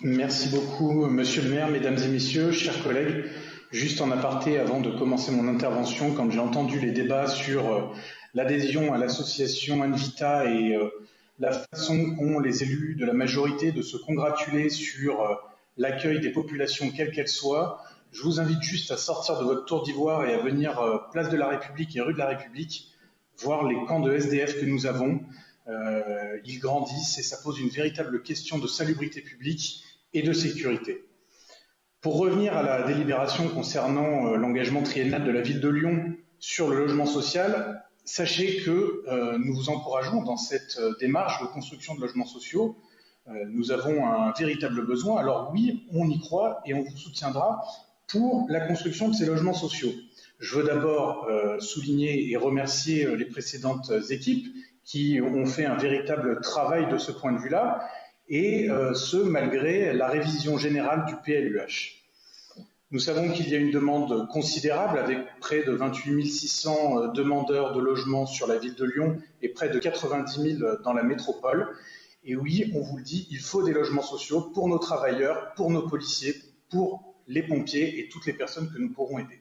Merci beaucoup, Monsieur le maire, mesdames et messieurs, chers collègues. Juste en aparté, avant de commencer mon intervention, quand j'ai entendu les débats sur l'adhésion à l'association Invita et la façon qu'ont les élus de la majorité de se congratuler sur l'accueil des populations, quelles qu'elles soient, je vous invite juste à sortir de votre tour d'ivoire et à venir place de la République et rue de la République, voir les camps de SDF que nous avons. Ils grandissent et ça pose une véritable question de salubrité publique et de sécurité. Pour revenir à la délibération concernant l'engagement triennal de la ville de Lyon sur le logement social, sachez que nous vous encourageons dans cette démarche de construction de logements sociaux. Nous avons un véritable besoin. Alors oui, on y croit et on vous soutiendra pour la construction de ces logements sociaux. Je veux d'abord souligner et remercier les précédentes équipes qui ont fait un véritable travail de ce point de vue-là, et ce, malgré la révision générale du PLUH. Nous savons qu'il y a une demande considérable, avec près de 28 600 demandeurs de logements sur la ville de Lyon et près de 90 000 dans la métropole. Et oui, on vous le dit, il faut des logements sociaux pour nos travailleurs, pour nos policiers, pour les pompiers et toutes les personnes que nous pourrons aider.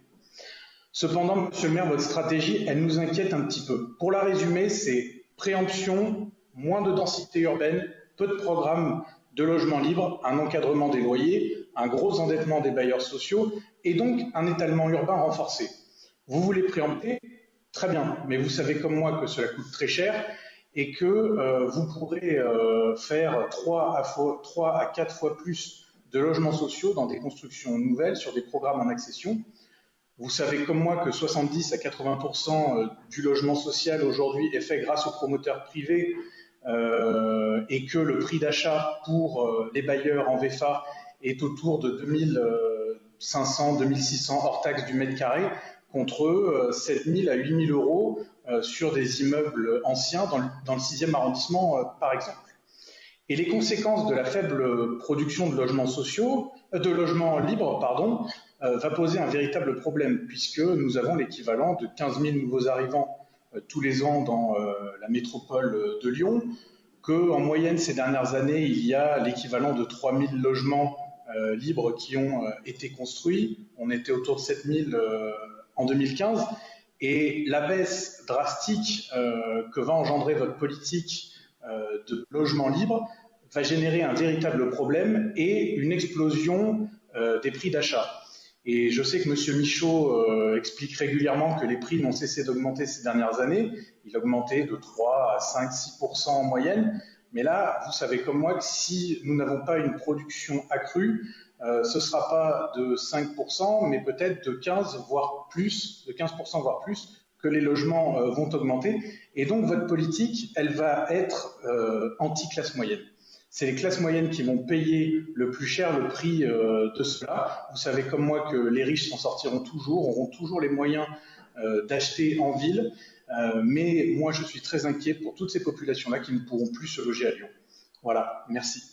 Cependant, monsieur le maire, votre stratégie, elle nous inquiète un petit peu. Pour la résumer, c'est préemption, moins de densité urbaine, peu de programmes de logements libres, un encadrement des loyers, un gros endettement des bailleurs sociaux et donc un étalement urbain renforcé. Vous voulez préempter? Très bien, mais vous savez comme moi que cela coûte très cher et que vous pourrez faire 3 à 4 fois plus de logements sociaux dans des constructions nouvelles sur des programmes en accession. Vous savez comme moi que 70 à 80% du logement social aujourd'hui est fait grâce aux promoteurs privés et que le prix d'achat pour les bailleurs en VFA est autour de 2500, 2600 hors taxe du mètre carré, contre 7000 à 8000 euros sur des immeubles anciens dans le 6e arrondissement, par exemple. Et les conséquences de la faible production de logements sociaux, de logements libres, pardon, va poser un véritable problème, puisque nous avons l'équivalent de 15 000 nouveaux arrivants tous les ans dans la métropole de Lyon, qu'en moyenne ces dernières années, il y a l'équivalent de 3 000 logements libres qui ont été construits. On était autour de 7 000 en 2015. Et la baisse drastique que va engendrer votre politique de logement libre va générer un véritable problème et une explosion des prix d'achat. Et je sais que M. Michaud explique régulièrement que les prix n'ont cessé d'augmenter ces dernières années. Il a augmenté de 3 à 5, 6% en moyenne. Mais là, vous savez comme moi que si nous n'avons pas une production accrue, ce ne sera pas de 5%, mais peut-être de 15%, voire plus, que les logements vont augmenter. Et donc, votre politique, elle va être anti-classe moyenne. C'est les classes moyennes qui vont payer le plus cher le prix de cela. Vous savez comme moi que les riches s'en sortiront toujours, auront toujours les moyens d'acheter en ville. Mais moi, je suis très inquiet pour toutes ces populations-là qui ne pourront plus se loger à Lyon. Voilà, merci.